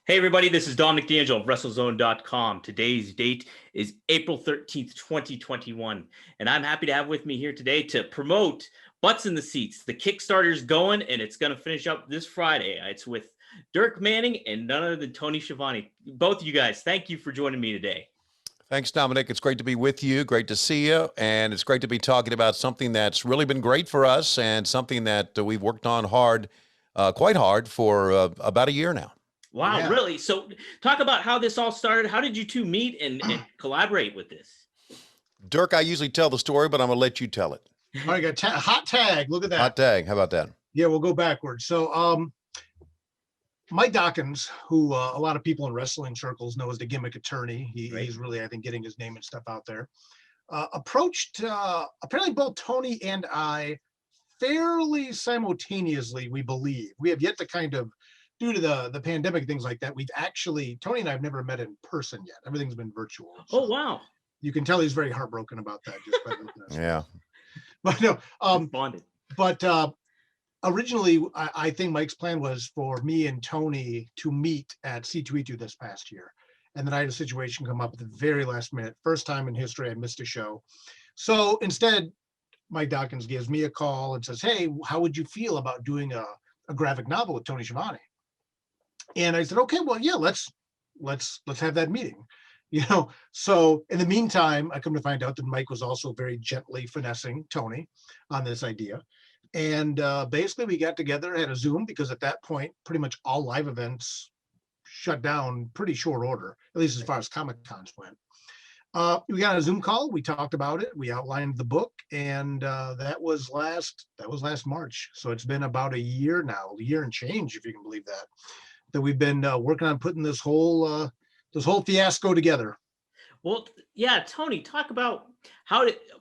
Hey everybody, this is Dominic D'Angelo of WrestleZone.com. Today's date is April 13th, 2021, and I'm happy to have with me here today to promote Butts in the Seats. The Kickstarter's going, and it's going to finish up this Friday. It's with Dirk Manning and none other than Tony Schiavone. Both of you guys, thank you for joining me today. Thanks, Dominic. It's great to be with you. Great to see you. And it's great to be talking about something that's really been great for us and something that we've worked on quite hard for about a year now. Wow, yeah. Really? So talk about how this all started. How did you two meet and collaborate with this? Dirk, I usually tell the story, but I'm going to let you tell it. All right, got hot tag. Look at that. Hot tag. How about that? Yeah, we'll go backwards. So Mike Dawkins, who a lot of people in wrestling circles know as the gimmick attorney, he's really, I think, getting his name and stuff out there, approached apparently both Tony and I fairly simultaneously, we believe. We have yet to kind of, due to the pandemic, things like that, Tony and I have never met in person yet. Everything's been virtual. So wow. You can tell he's very heartbroken about that. Just by yeah. But no, bonded. But originally, I think Mike's plan was for me and Tony to meet at C2E2 this past year. And then I had a situation come up at the very last minute. First time in history I missed a show. So instead, Mike Dawkins gives me a call and says, hey, how would you feel about doing a graphic novel with Tony Schiavone? And I said, okay, well, yeah, let's have that meeting. So in the meantime, I come to find out that Mike was also very gently finessing Tony on this idea. And basically we got together, had a Zoom, because at that point, pretty much all live events shut down pretty short order, at least as far as Comic Cons went. We got a Zoom call. We talked about it. We outlined the book, and that was last March. So it's been about a year now, a year and change, if you can believe that we've been working on putting this whole fiasco together. Well, yeah, Tony, talk about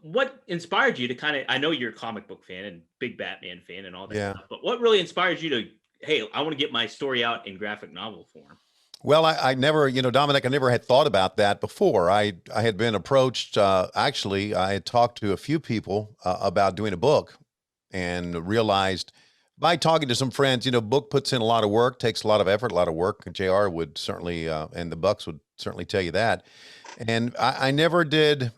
what inspired you to kind of, I know you're a comic book fan and big Batman fan and all that stuff, but what really inspires you to, hey, I want to get my story out in graphic novel form? Well, I never, Dominic, I never had thought about that before. I had been approached, actually, I had talked to a few people about doing a book and realized by talking to some friends, book puts in a lot of work, takes a lot of effort, a lot of work. JR would certainly, and the Bucks would certainly tell you that. And I never did,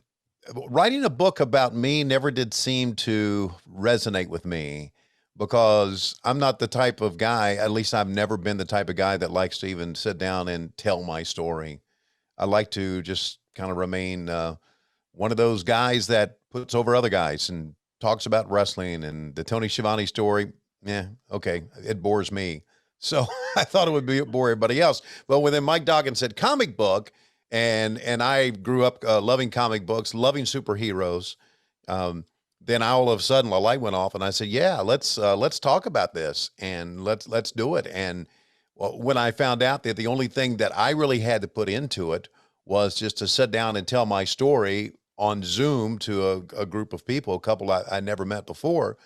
writing a book about me never did seem to resonate with me, because I'm not the type of guy, at least I've never been the type of guy that likes to even sit down and tell my story. I like to just kind of remain one of those guys that puts over other guys and talks about wrestling. And the Tony Schiavone story, yeah, okay, it bores me. So I thought it would bore everybody else. But when then Mike Dawkins said comic book, and I grew up loving comic books, loving superheroes, then all of a sudden a light went off, and I said, yeah, let's talk about this, and let's do it. And when I found out that the only thing that I really had to put into it was just to sit down and tell my story on Zoom to a group of people, a couple I never met before,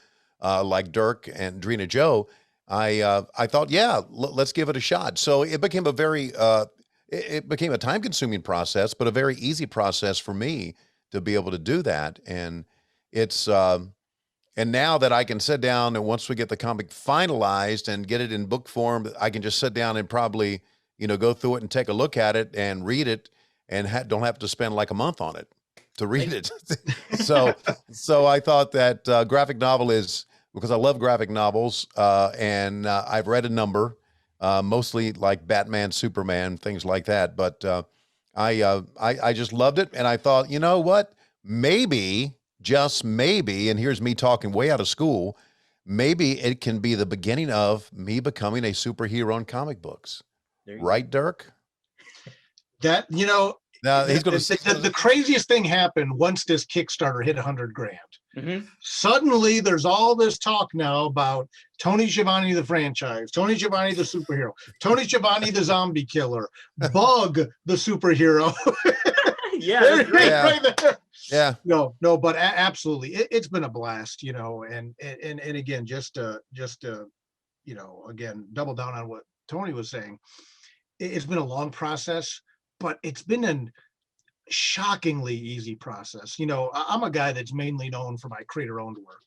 like Dirk and Drina Joe, I thought, yeah, let's give it a shot. So it became it became a time-consuming process, but a very easy process for me to be able to do that. And it's and now that I can sit down, and once we get the comic finalized and get it in book form, I can just sit down and probably, go through it and take a look at it and read it, and don't have to spend like a month on it to read it. So I thought that graphic novel is, because I love graphic novels, and I've read a number, mostly like Batman, Superman, things like that. But I just loved it, and I thought, you know what, maybe, just maybe, and here's me talking way out of school, maybe it can be the beginning of me becoming a superhero in comic books. Right, Dirk? That, now, he's going the craziest thing happened once this Kickstarter hit 100 grand. Mm-hmm. Suddenly there's all this talk now about Tony Schiavone, the franchise, Tony Schiavone, the superhero, Tony Schiavone, the zombie killer, Bug, the superhero. Yeah, right there. Yeah. No, but absolutely. It's been a blast, and again, just to, again, double down on what Tony was saying. It's been a long process, but it's been a shockingly easy process. I'm a guy that's mainly known for my creator-owned work.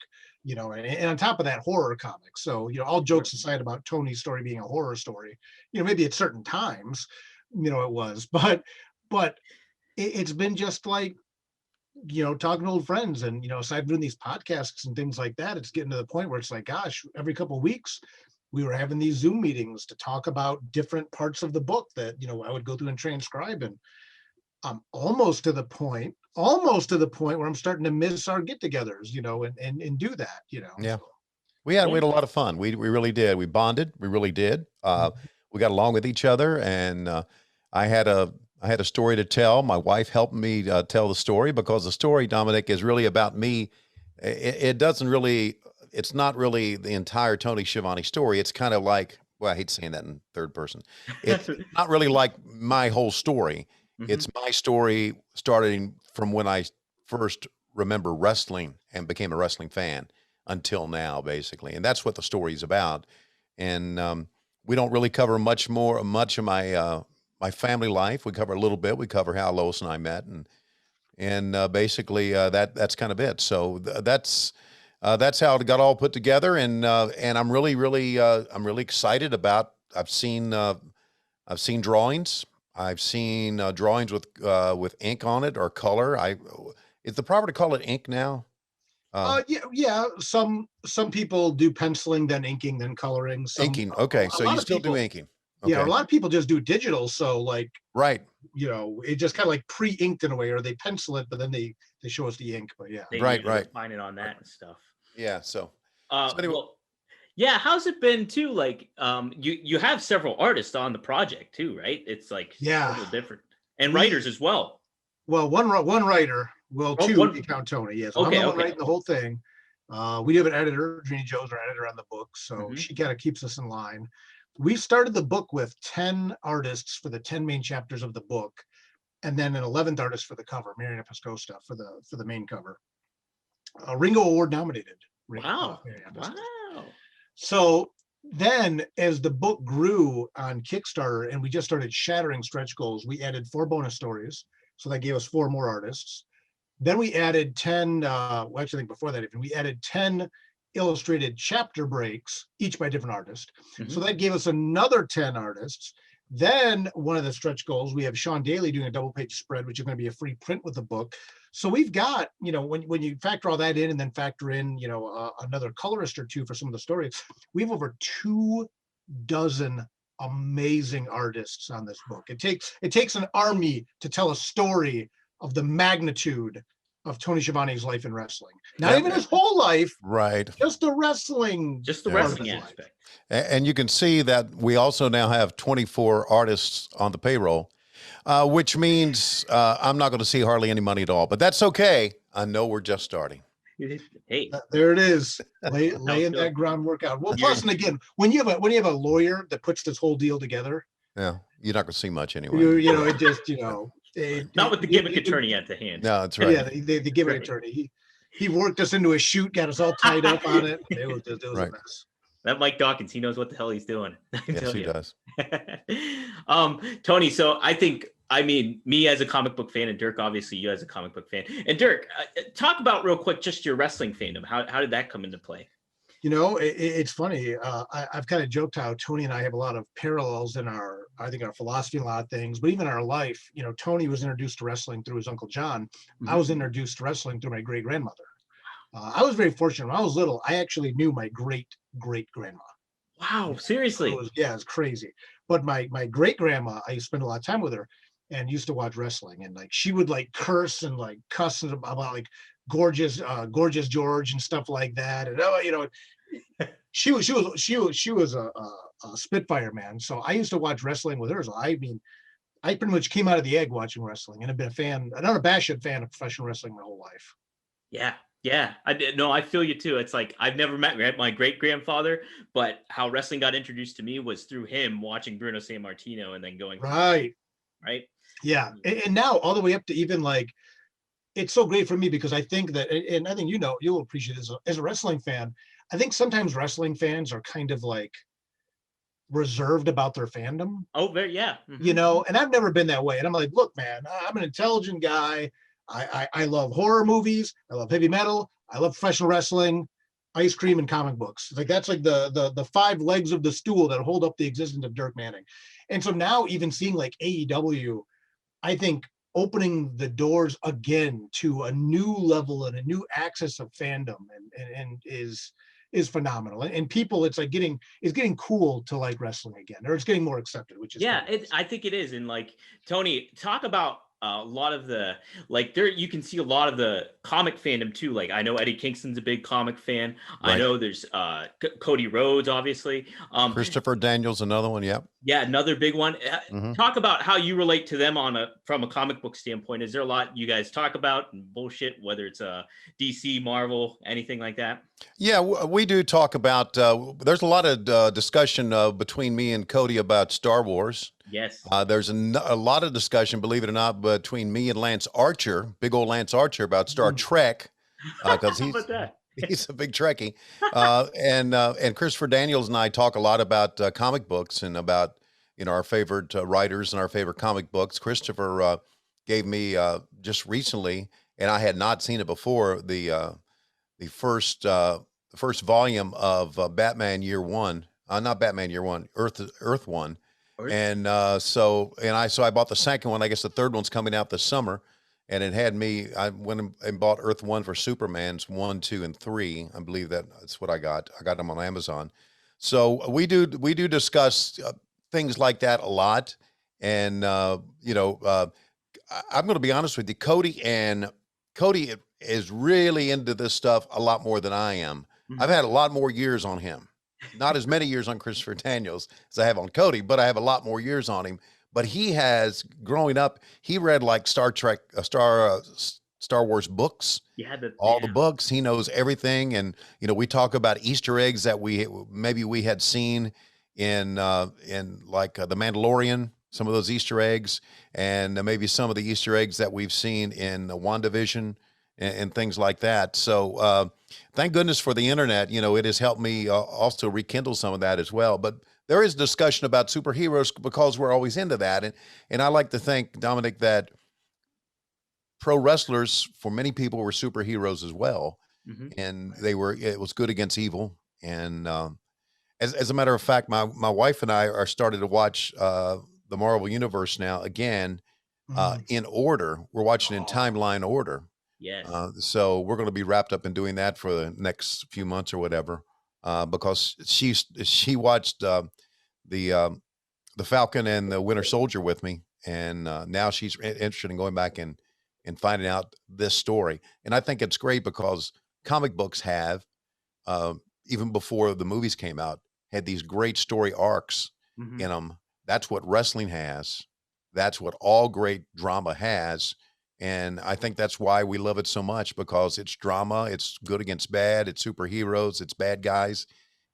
and on top of that, horror comics. So, all jokes aside about Tony's story being a horror story, maybe at certain times, it was, but it's been just like, talking to old friends, and, aside from doing these podcasts and things like that, it's getting to the point where it's like, gosh, every couple of weeks we were having these Zoom meetings to talk about different parts of the book that, I would go through and transcribe. And I'm almost to the point where I'm starting to miss our get-togethers, and do that, Yeah. So, We had a lot of fun. We really did. We bonded. We really did. We got along with each other, and I had a story to tell. My wife helped me tell the story, because the story, Dominic, is really about me. It's not really the entire Tony Schiavone story. It's kind of like, well, I hate saying that in third person. It's not really like my whole story. Mhm. It's my story starting from when I first remember wrestling and became a wrestling fan until now, basically. And that's what the story is about. And we don't really cover much of my family life. We cover a little bit. We cover how Lois and I met, and basically that's kind of it. So that's how it got all put together. And I'm really excited about. I've seen drawings. I've seen drawings with ink on it or color. Is the proper to call it ink now? Yeah. Some people do penciling, then inking, then coloring. Inking. Okay, so you still do inking. Okay. Yeah, a lot of people just do digital. So like, right. It just kind of like pre-inked in a way, or they pencil it, but then they show us the ink. But yeah, They right. refine it on that and stuff. Yeah. So anyway. Well, yeah, how's it been too? Like, you have several artists on the project too, right? It's like a little different, and writers as well. Well, one writer. Well, two if you count Tony. Yes, I'm the one writing the whole thing. We have an editor. Jeannie Joe's our editor on the book, so she kind of keeps us in line. We started the book with 10 artists for the 10 main chapters of the book, and then an 11th artist for the cover, Mariana Pascosta, for the main cover. Ringo Award nominated. Wow. Wow. So then, as the book grew on Kickstarter and we just started shattering stretch goals, we added 4 bonus stories. So that gave us 4 more artists. Then we added 10, well, actually, I think before that, even we added 10 illustrated chapter breaks, each by different artists. So that gave us another 10 artists. Then one of the stretch goals, we have Sean Daly doing a double page spread, which is going to be a free print with the book. So we've got, when you factor all that in and then factor in, another colorist or two for some of the stories, we have over 24 amazing artists on this book. It takes an army to tell a story of the magnitude of Tony Schiavone's life in wrestling. Not even his whole life, right? Just the wrestling aspect. And you can see that we also now have 24 artists on the payroll, which means I'm not going to see hardly any money at all. But that's okay. I know we're just starting. Hey, there it is, laying that groundwork out. Well, plus, and again, when you have a lawyer that puts this whole deal together, yeah, you're not going to see much anyway. It just not with the gimmick attorney at the hand. No, that's right. Yeah, the gimmick attorney. He worked us into a shoot, got us all tied up on it. It was a mess. That Mike Dawkins, he knows what the hell he's doing. Yes, he does. Tony, so I mean, me as a comic book fan, and Dirk, obviously you as a comic book fan. And Dirk, talk about real quick just your wrestling fandom. How did that come into play? It's funny. I've kind of joked how Tony and I have a lot of parallels in our philosophy and a lot of things, but even our life. Tony was introduced to wrestling through his Uncle John. I was introduced to wrestling through my great grandmother. I was very fortunate. When I was little, I actually knew my great grandma. Wow, seriously? It's crazy. But my great grandma, I used to spend a lot of time with her, and used to watch wrestling, and like she would like curse and like cuss about like gorgeous George and stuff like that, and she was a Spitfire, man. So I used to watch wrestling with her. So I mean, I pretty much came out of the egg watching wrestling, and have been an unabashed fan of professional wrestling my whole life. Yeah. I feel you too. It's like I've never met my great grandfather, but how wrestling got introduced to me was through him watching Bruno Sammartino and then going right. Yeah, and now all the way up to even like, it's so great for me because I think that, and I think you'll appreciate this as a wrestling fan. I think sometimes wrestling fans are kind of like reserved about their fandom. Oh, very, yeah. And I've never been that way. And I'm like, look, man, I'm an intelligent guy. I love horror movies. I love heavy metal. I love professional wrestling. ice cream, and comic books. Like that's like the five legs of the stool that hold up the existence of Dirk Manning. And so now even seeing like AEW, I think opening the doors again to a new level and a new access of fandom and is phenomenal. And people, it's getting cool to like wrestling again, or it's getting more accepted, which is I think it is. And like, Tony, talk about a lot of the, like, there you can see a lot of the comic fandom too. Like, I know Eddie Kingston's a big comic fan. Right. I know there's Cody Rhodes, obviously. Christopher Daniels, another one. Yep. Yeah, another big one. Mhm. Talk about how you relate to them from a comic book standpoint. Is there a lot you guys talk about and bullshit, whether it's DC, Marvel, anything like that? Yeah, we do talk about. There's a lot of discussion between me and Cody about Star Wars. Yes. There's a lot of discussion, believe it or not, between me and Lance Archer, big old Lance Archer, about Star Trek, because he's a big Trekkie. And Christopher Daniels and I talk a lot about comic books and about our favorite writers and our favorite comic books. Christopher gave me just recently, and I had not seen it before, the first volume of Batman Year One, not Batman Year One, Earth One. And so I bought the second one. I guess the third one's coming out this summer, and it had me. I went and bought Earth One for Superman's 1, 2, and 3. I believe that's what I got. I got them on Amazon. So we do discuss things like that a lot. And I'm going to be honest with you, Cody is really into this stuff a lot more than I am. Mhm. I've had a lot more years on him. Not as many years on Christopher Daniels as I have on Cody, but I have a lot more years on him. But he has, growing up, he read like Star Wars books. Yeah, all the books. He knows everything. And, we talk about Easter eggs that we had seen in like The Mandalorian, some of those Easter eggs, and maybe some of the Easter eggs that we've seen in WandaVision and things like that. So thank goodness for the internet. It has helped me also rekindle some of that as well. But there is discussion about superheroes because we're always into that. And I like to think, Dominic, that pro wrestlers, for many people, were superheroes as well. Mhm. And it was good against evil. And as a matter of fact, my wife and I are started to watch the Marvel Universe now again in order. We're watching in timeline order. Yes. So we're going to be wrapped up in doing that for the next few months or whatever, because she watched the Falcon and the Winter Soldier with me, and now she's interested in going back and finding out this story. And I think it's great because comic books have, even before the movies came out, had these great story arcs Mhm. in them. That's what wrestling has. That's what all great drama has. And I think that's why we love it so much, because it's drama, it's good against bad, it's superheroes, it's bad guys,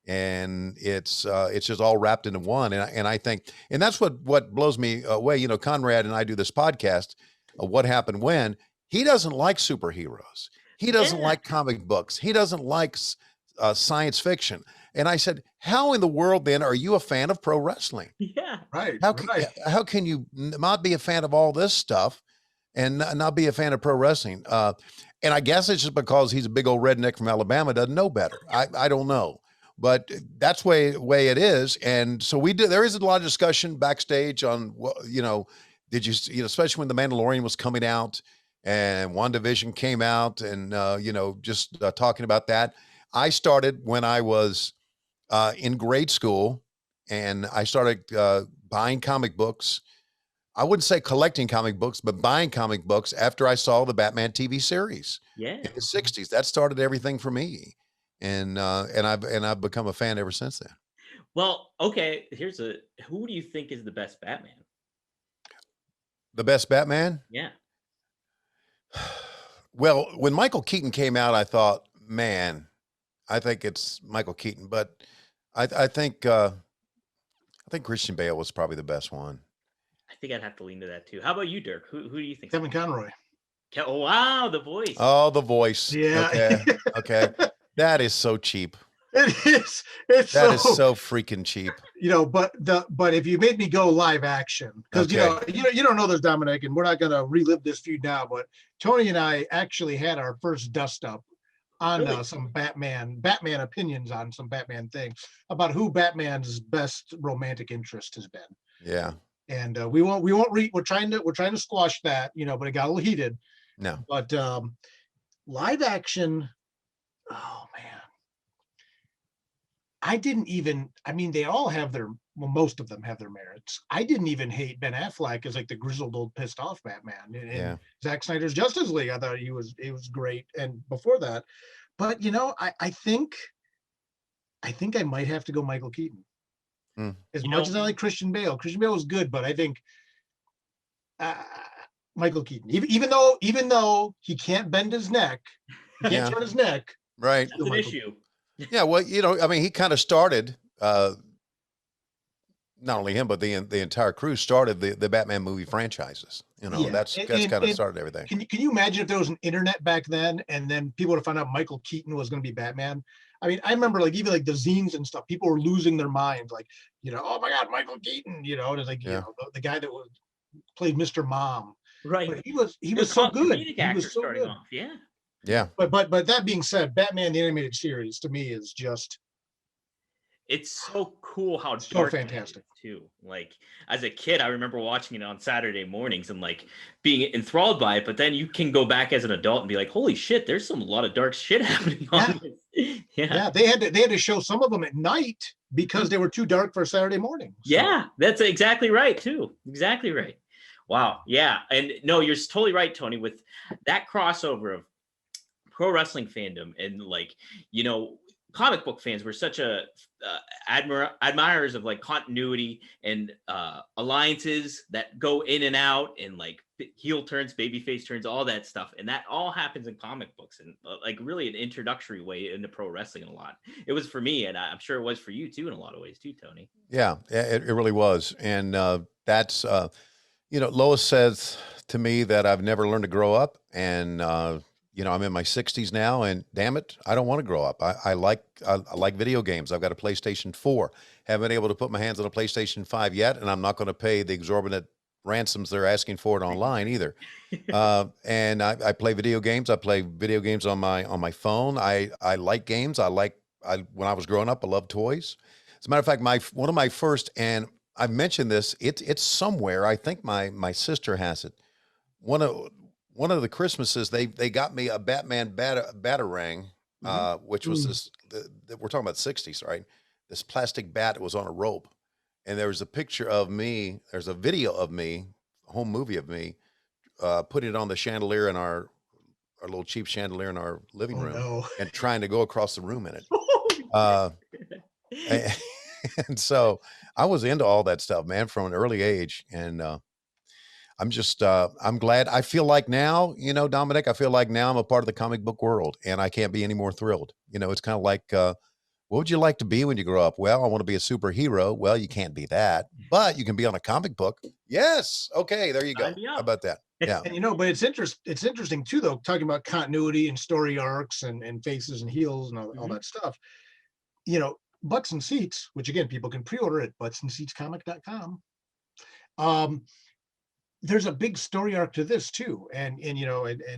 and it's just all wrapped into one. And I think, and that's what blows me away. Conrad and I do this podcast, What Happened When. He doesn't like superheroes. He doesn't like comic books. He doesn't like science fiction. And I said, how in the world then are you a fan of pro wrestling? Yeah. Right. How can you not be a fan of all this stuff and not be a fan of pro wrestling? And I guess it's just because he's a big old redneck from Alabama, doesn't know better. I don't know, but that's the way it is. And so there is a lot of discussion backstage on did you especially when The Mandalorian was coming out and WandaVision came out, and just talking about that. I started when I was in grade school, and I started buying comic books. I wouldn't say collecting comic books, but buying comic books after I saw the Batman TV series in the 60s. That started everything for me. And I've become a fan ever since then. Well, okay, who do you think is the best Batman? The best Batman? Yeah. Well, when Michael Keaton came out, I thought, man, I think it's Michael Keaton, but I think Christian Bale was probably the best one. I think I'd have to lean to that too. How about you, Dirk? Who do you think? Kevin Conroy. Oh, wow, the voice. Oh, the voice. Yeah. Okay. That is so cheap. It is. That is so freaking cheap. But if you made me go live action, because Okay. you don't know this, Dominic, and we're not gonna relive this feud now, but Tony and I actually had our first dust up on Really? some Batman opinions on some Batman thing about who Batman's best romantic interest has been. Yeah. And we're trying to squash that, but it got a little heated. No. But live action, oh man, they all have most of them have their merits. I didn't even hate Ben Affleck as like the grizzled old pissed off Batman in Zack Snyder's Justice League. I thought he was great. And before that, but I think I might have to go Michael Keaton. As much as I like Christian Bale was good, but I think Michael Keaton, even though he can't bend his neck, he can't turn his neck. Right. That's an issue. Yeah. Well, he kind of started, not only him, but the entire crew started the Batman movie franchises. That's kind of started everything. Can you imagine if there was an internet back then, and then people would have found out Michael Keaton was going to be Batman? I mean, I remember even the zines and stuff, people were losing their minds, oh my God, Michael Keaton, and it's the guy that played Mr. Mom. Right. But he was so good. He was so starting good. Off. Yeah. Yeah. But that being said, Batman the Animated Series to me is just, it's so cool how so fantastic too. Like as a kid, I remember watching it on Saturday mornings and being enthralled by it. But then you can go back as an adult and be like, "Holy shit, there's a lot of dark shit happening on this." Yeah. They had to show some of them at night because they were too dark for Saturday morning. So. Yeah, that's exactly right too. Exactly right. Wow. Yeah, and no, you're totally right, Tony. With that crossover of pro wrestling fandom and comic book fans were such a admirers of continuity and alliances that go in and out and heel turns, babyface turns, all that stuff, and that all happens in comic books and really an introductory way into pro wrestling. A lot it was for me, and I'm sure it was for you too in a lot of ways too, Tony. Yeah, it really was. And that's Lois says to me that I've never learned to grow up, and I'm in my 60s now, and damn it, I don't want to grow up. I like video games. I've got a PlayStation 4. Haven't been able to put my hands on a PlayStation 5 yet, and I'm not going to pay the exorbitant ransoms they're asking for it online either. And I play video games. I play video games on my phone. I like games. When I was growing up, I loved toys. As a matter of fact, one of my first, and I've mentioned this, it's somewhere. I think my sister has it. One of the Christmases, they got me a Batman Batarang, which was we're talking about 60s, right? This plastic bat that was on a rope. And there was a picture of me, there's a video of me, a home movie of me, putting it on the chandelier in our little cheap chandelier in our living room and trying to go across the room in it. And so I was into all that stuff, man, from an early age. And I'm glad. I feel like now, Dominic, I feel like now I'm a part of the comic book world, and I can't be any more thrilled. It's kind of like, what would you like to be when you grow up? Well, I want to be a superhero. Well, you can't be that, but you can be on a comic book. Yes. Okay. There you go. How about that? Yeah. And but it's interesting too, though, talking about continuity and story arcs and faces and heels and all that stuff. Butts and Seats, which again, people can pre-order at buttsandseatscomic.com. There's a big story arc to this too. And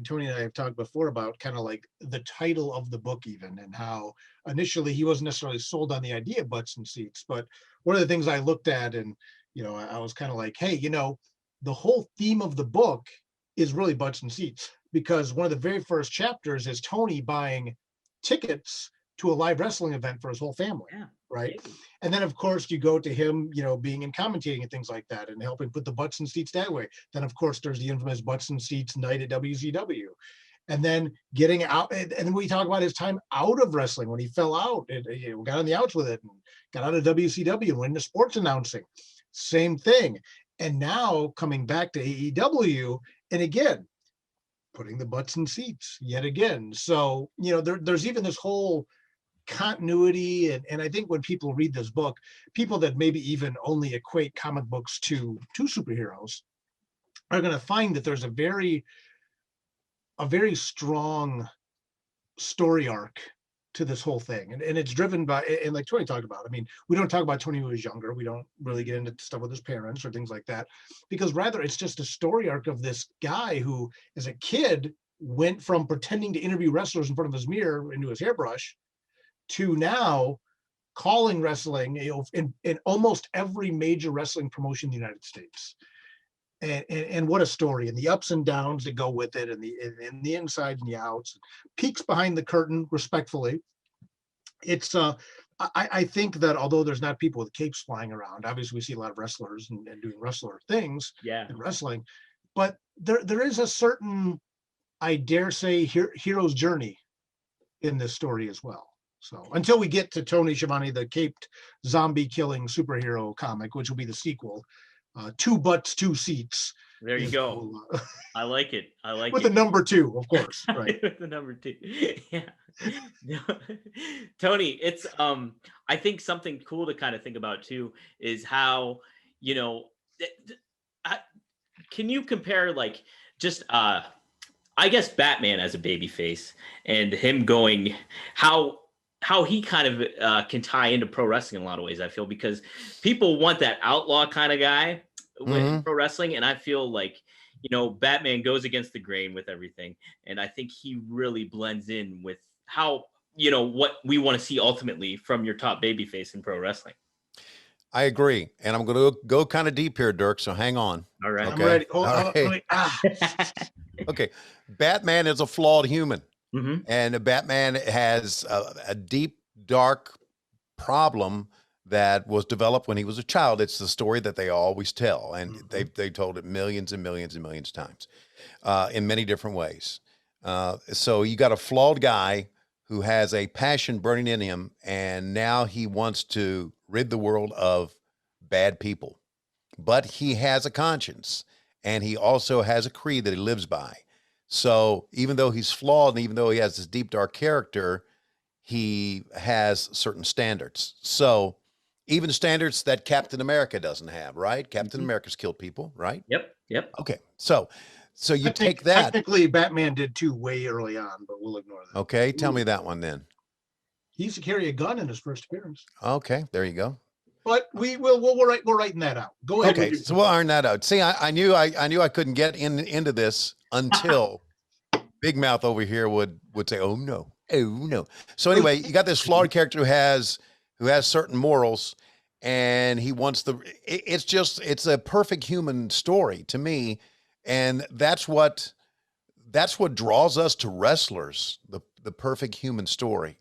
Tony and I have talked before about kind of the title of the book even, and how initially he wasn't necessarily sold on the idea of Butts and Seats. But one of the things I looked at, and, I was kind of like, hey, the whole theme of the book is really Butts and Seats, because one of the very first chapters is Tony buying tickets to a live wrestling event for his whole family. Yeah. Right. And then, of course, you go to him, being in commentating and things like that and helping put the butts and seats that way. Then, of course, there's the infamous Butts and Seats night at WCW. And then getting out. And then we talk about his time out of wrestling when he fell out and got on the outs with it and got out of WCW and went into sports announcing. Same thing. And now coming back to AEW. And again, putting the butts and seats yet again. So, there's even this whole continuity, and I think when people read this book, people that maybe even only equate comic books to superheroes are going to find that there's a very strong story arc to this whole thing, and it's driven by, and like Tony talked about, I mean, we don't talk about Tony when he was younger, we don't really get into stuff with his parents or things like that, because rather it's just a story arc of this guy who as a kid went from pretending to interview wrestlers in front of his mirror into his hairbrush to now calling wrestling, in almost every major wrestling promotion in the United States. And what a story, and the ups and downs that go with it, and the inside and the outs, peeks behind the curtain, respectfully. It's I think that although there's not people with capes flying around, obviously we see a lot of wrestlers and doing wrestler things in wrestling, but there is a certain, I dare say, hero's journey in this story as well. So until we get to Tony Schiavone, the caped zombie killing superhero comic, which will be the sequel, 2 butts, 2 seats. There you go. I like it. I like with it. the number 2, of course. Right. With the number 2. Yeah. Tony, it's I think something cool to kind of think about too is how, can you compare like just I guess Batman as a babyface and him going how he kind of can tie into pro wrestling in a lot of ways, I feel, because people want that outlaw kind of guy with pro wrestling. And I feel like, Batman goes against the grain with everything. And I think he really blends in with how, what we want to see ultimately from your top babyface in pro wrestling. I agree. And I'm going to go kind of deep here, Dirk. So hang on. All right. Okay? I'm ready. All right. Okay. Batman is a flawed human. And Batman has a deep, dark problem that was developed when he was a child. It's the story that they always tell, and they told it millions and millions and millions of times in many different ways. So you got a flawed guy who has a passion burning in him, and now he wants to rid the world of bad people. But he has a conscience, and he also has a creed that he lives by. So even though he's flawed and even though he has this deep, dark character, he has certain standards. So even standards that Captain America doesn't have, right? Captain America's killed people, right? Yep. Okay. So you take that. Technically, Batman did too way early on, but we'll ignore that. Okay. Tell me that one then. He used to carry a gun in his first appearance. Okay. There you go. But we're writing that out. Go ahead. Okay. So we'll iron that out. See, I knew I couldn't get into this until Big Mouth over here would say, "Oh no." So anyway, you got this flawed character who has certain morals, and he wants it's a perfect human story to me, and that's what draws us to wrestlers, the perfect human story.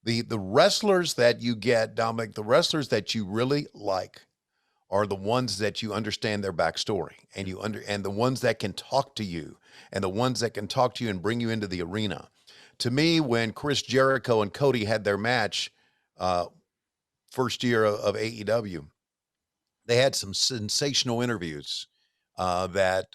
The wrestlers that you get, Dominic, the wrestlers that you really like are the ones that you understand their backstory, and the ones that can talk to you, and the ones that can talk to you and bring you into the arena. To me, when Chris Jericho and Cody had their match, first year of AEW, they had some sensational interviews that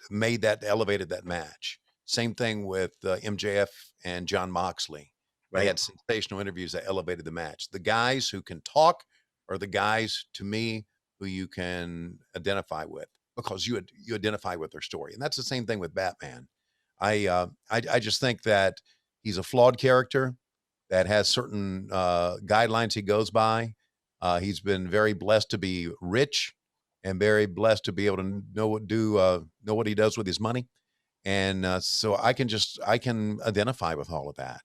elevated that match. Same thing with MJF and John Moxley. They had sensational interviews that elevated the match. The guys who can talk are the guys, to me, who you can identify with, because you identify with their story. And that's the same thing with Batman. I just think that he's a flawed character that has certain guidelines he goes by. He's been very blessed to be rich and very blessed to be able to know what he does with his money. And so I can identify with all of that.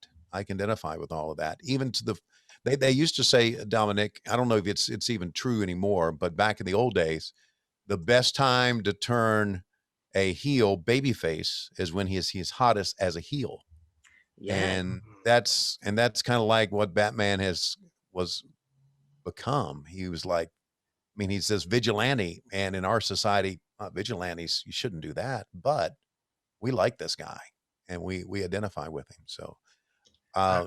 Even to they used to say, Dominic, I don't know if it's even true anymore, but back in the old days, the best time to turn a heel babyface is when he's hottest as a heel. Yeah. And that's kind of like what Batman was become. He was like, he's this vigilante, and in our society, vigilantes, you shouldn't do that, but we like this guy and we identify with him. So, yeah.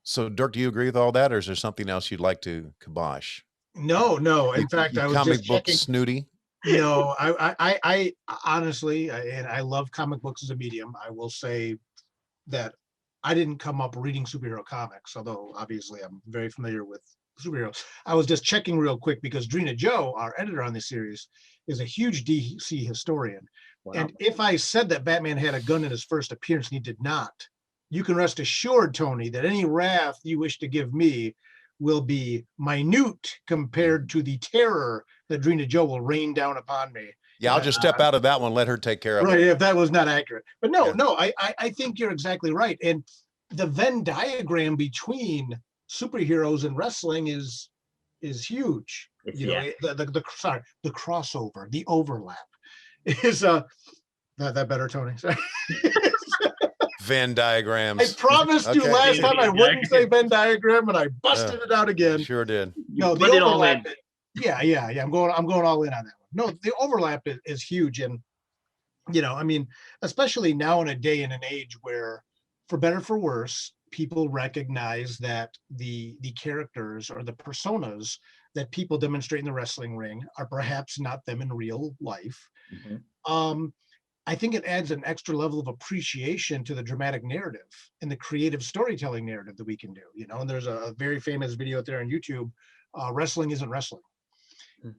So Dirk, do you agree with all that, or is there something else you'd like to kibosh? No. In fact, I was comic just book checking. Snooty. No, I honestly, and I love comic books as a medium. I will say that I didn't come up reading superhero comics, although obviously I'm very familiar with superheroes. I was just checking real quick because Drina Joe, our editor on this series, is a huge DC historian. Wow. And if I said that Batman had a gun in his first appearance and he did not, you can rest assured, Tony, that any wrath you wish to give me will be minute compared to the terror that Drina Joe will rain down upon me Yeah, I'll just step out of that one. Let her take care of Right, it. if that was not accurate. But no, Yeah. no, I think you're exactly right. And the Venn diagram between superheroes and wrestling is huge. It's, You know, yeah. the crossover, the overlap is not that better, Tony. Sorry. Venn diagrams. I promised you Okay. last time I wouldn't say Venn diagram, and I busted it out again. Sure did. No, the Put it all in. overlap. Yeah. I'm going all in on that one. No, the overlap is huge. And, you know, I mean, especially now in a day and an age where, for better or for worse, people recognize that the characters or the personas that people demonstrate in the wrestling ring are perhaps not them in real life. I think it adds an extra level of appreciation to the dramatic narrative and the creative storytelling narrative that we can do. You know, and there's a very famous video out there on YouTube, Wrestling Isn't Wrestling.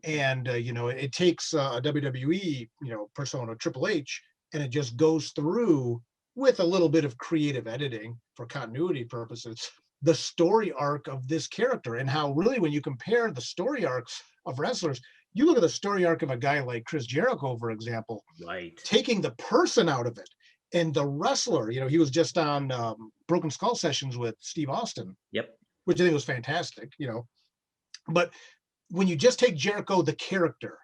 And, you know, it takes a WWE, you know, persona, Triple H, and it just goes through with a little bit of creative editing for continuity purposes, the story arc of this character, and how really when you compare the story arcs of wrestlers, you look at the story arc of a guy like Chris Jericho, for example, Right. taking the person out of it and the wrestler, you know, he was just on Broken Skull Sessions with Steve Austin. Yep. Which I think was fantastic, you know, but when you just take Jericho, the character,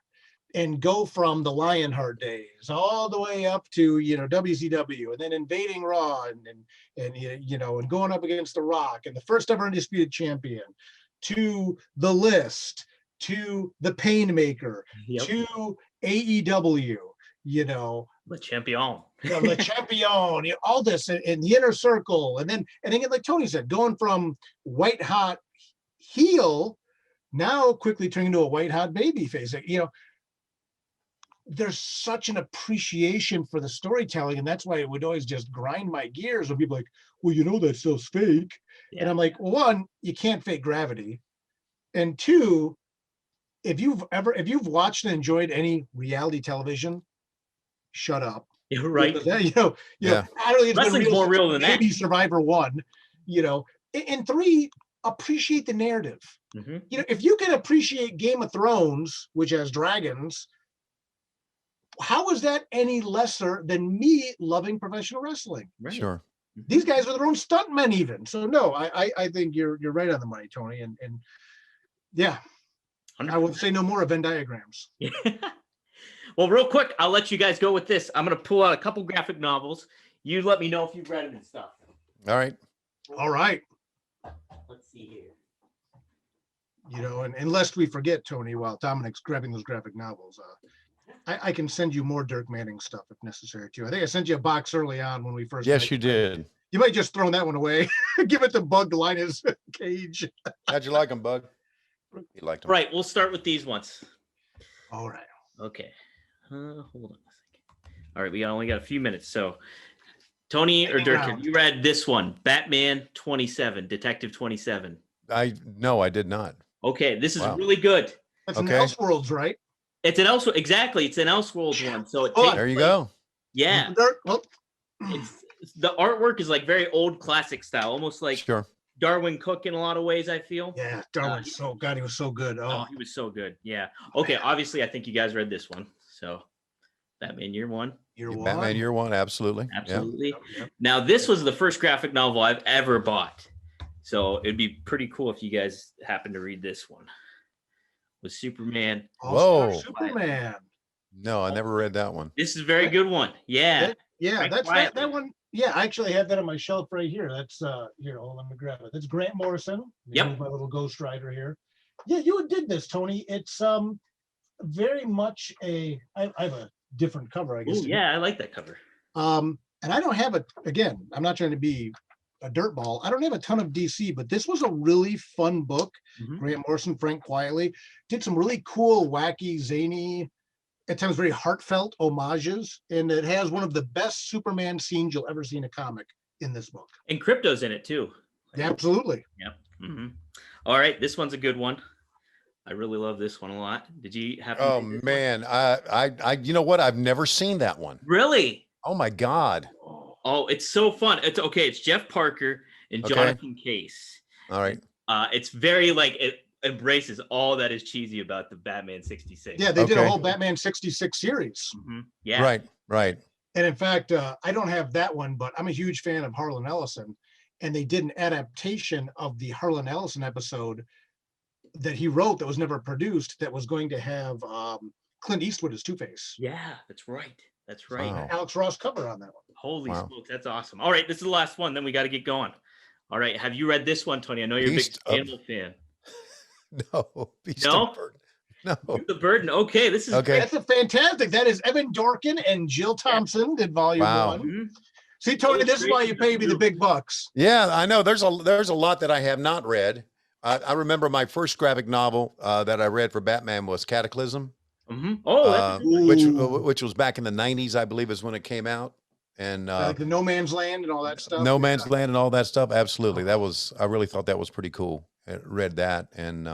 and go from the Lionheart days all the way up to, you know, WCW, and then invading Raw and you know, and going up against The Rock and the first ever undisputed champion, to the List, to the Painmaker, to AEW, you know, Le Champion. Le Champion, you know, all this in the Inner Circle, and then again, like Tony said, going from white hot heel now quickly turning into a white hot baby face. You know, there's such an appreciation for the storytelling, and that's why it would always just grind my gears when people are like, well, you know, that stuff's fake. Yeah. And I'm like, well, one, you can't fake gravity, and two, if you've watched and enjoyed any reality television, shut up. You're right. You know, I don't think it's wrestling's more real than maybe that. Survivor 1, you know, and 3, appreciate the narrative. You know, if you can appreciate Game of Thrones, which has dragons, how is that any lesser than me loving professional wrestling? Right. Sure. These guys are their own stuntmen even. So no, I think you're right on the money, Tony. And yeah, 100%. I would say no more Venn diagrams. Well, real quick, I'll let you guys go with this. I'm going to pull out a couple graphic novels. You let me know if you've read them and stuff. All right. All right. Let's see here. You know, and lest we forget, Tony, while Dominic's grabbing those graphic novels, I can send you more Dirk Manning stuff if necessary too. I think I sent you a box early on when we first. Yes, you did. You might just throw that one away. Give it to Bug to line his cage. How'd you like them, Bug? You liked them. Right. We'll start with these ones. All right. Okay. Hold on a second. All right. We only got a few minutes. So, Tony or Dirk, have you read this one? Batman 27, Detective 27. No, I did not. Okay. This is really good. That's an Elseworlds, right? It's an Elseworlds. Exactly. It's an Elseworlds one. So there you go. Yeah. The artwork is like very old classic style, almost like Darwin Cook in a lot of ways, I feel. Yeah, Darwin. God, he was so good. Oh, he was so good. Yeah. Okay. Obviously, I think you guys read this one. So, Batman Year One. Batman Year One. Absolutely. Absolutely. Yep. Now, this was the first graphic novel I've ever bought. So it'd be pretty cool if you guys happen to read this one. With Superman. Whoa. Superman. No, I never read that one. This is a very good one. Yeah. That's that one. Yeah, I actually have that on my shelf right here. That's here, let me grab it. That's Grant Morrison. Yep. My little Ghost Rider here. Yeah, you did this, Tony. It's very much I have a different cover, I guess. Ooh, yeah, I like that cover. And I don't have again, I'm not trying to be a dirtball. I don't have a ton of DC, but this was a really fun book. Grant Morrison, Frank Quietly did some really cool, wacky, zany, at times very heartfelt homages, and it has one of the best Superman scenes you'll ever see in a comic in this book. And Crypto's in it too. Yeah, absolutely. Yep. All right, this one's a good one. I really love this one a lot. Did you have? Oh man, I you know what? I've never seen that one. Really? Oh my God. Oh, it's so fun. It's okay. It's Jeff Parker and Jonathan Case. All right. It's very embraces all that is cheesy about the Batman 66. Yeah, they did a Okay. whole Batman 66 series. Yeah. Right, right. And in fact, I don't have that one, but I'm a huge fan of Harlan Ellison. And they did an adaptation of the Harlan Ellison episode that he wrote that was never produced, that was going to have Clint Eastwood as Two-Face. Yeah, that's right. That's right. Wow. Alex Ross cover on that one. Holy Wow. smokes, that's awesome. All right, this is the last one. Then we got to get going. All right, have you read this one, Tony? I know you're Beast a big of- animal fan. No, Beast No? of Burden. No. The Burden. Okay, this is Okay. That's a fantastic. That is Evan Dorkin and Jill Thompson did volume Wow. one. Mhm. See, Tony, this is why you pay me the big bucks. Yeah, I know. There's a lot that I have not read. I remember my first graphic novel that I read for Batman was Cataclysm, Oh, that's a good one. which was back in the 90s, I believe, is when it came out. And Like the No Man's Land and all that stuff. No Man's Land and all that stuff. Absolutely, I really thought that was pretty cool. I read that, and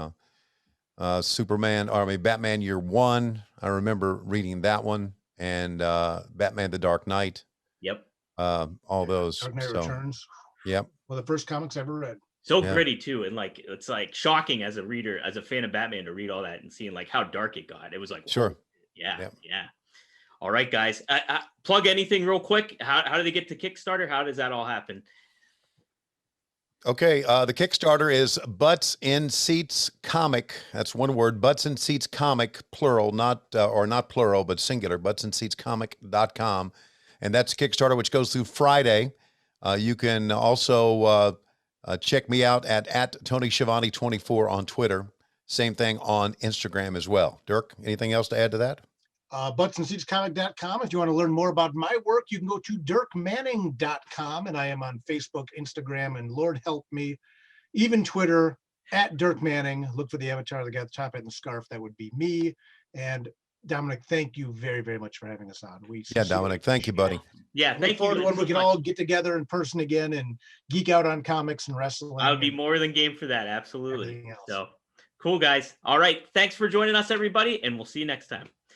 Batman Year One. I remember reading that one, and Batman: The Dark Knight. Yep. All those. Dark Knight So, Returns. yep. One of the first comics I ever read. So Yeah. gritty too, and like it's like shocking as a reader, as a fan of Batman, to read all that and seeing like how dark it got. It was like, Sure. whoa. Yeah, Yep. yeah. All right, guys. Plug anything real quick. How do they get to Kickstarter? How does that all happen? Okay, the Kickstarter is Butts in Seats Comic. That's one word, Butts in Seats Comic, plural, not plural, but singular, buttsinseatscomic.com. And that's Kickstarter, which goes through Friday. You can also check me out at Tony Schiavone 24 on Twitter. Same thing on Instagram as well. Dirk, anything else to add to that? Buttsinseatscomic.com. If you want to learn more about my work, you can go to dirkmanning.com, and I am on Facebook, Instagram, and Lord help me, even Twitter, at Dirk Manning. Look for the avatar, the guy at the top hat and the scarf. That would be me. And Dominic, thank you very, very much for having us on. Yeah, Dominic, thank you, buddy. Yeah, Look thank forward you. to when we can all get together in person again and geek out on comics and wrestling. I would be and more than game for that. Absolutely. everything else. So cool, guys. All right. Thanks for joining us, everybody, and we'll see you next time.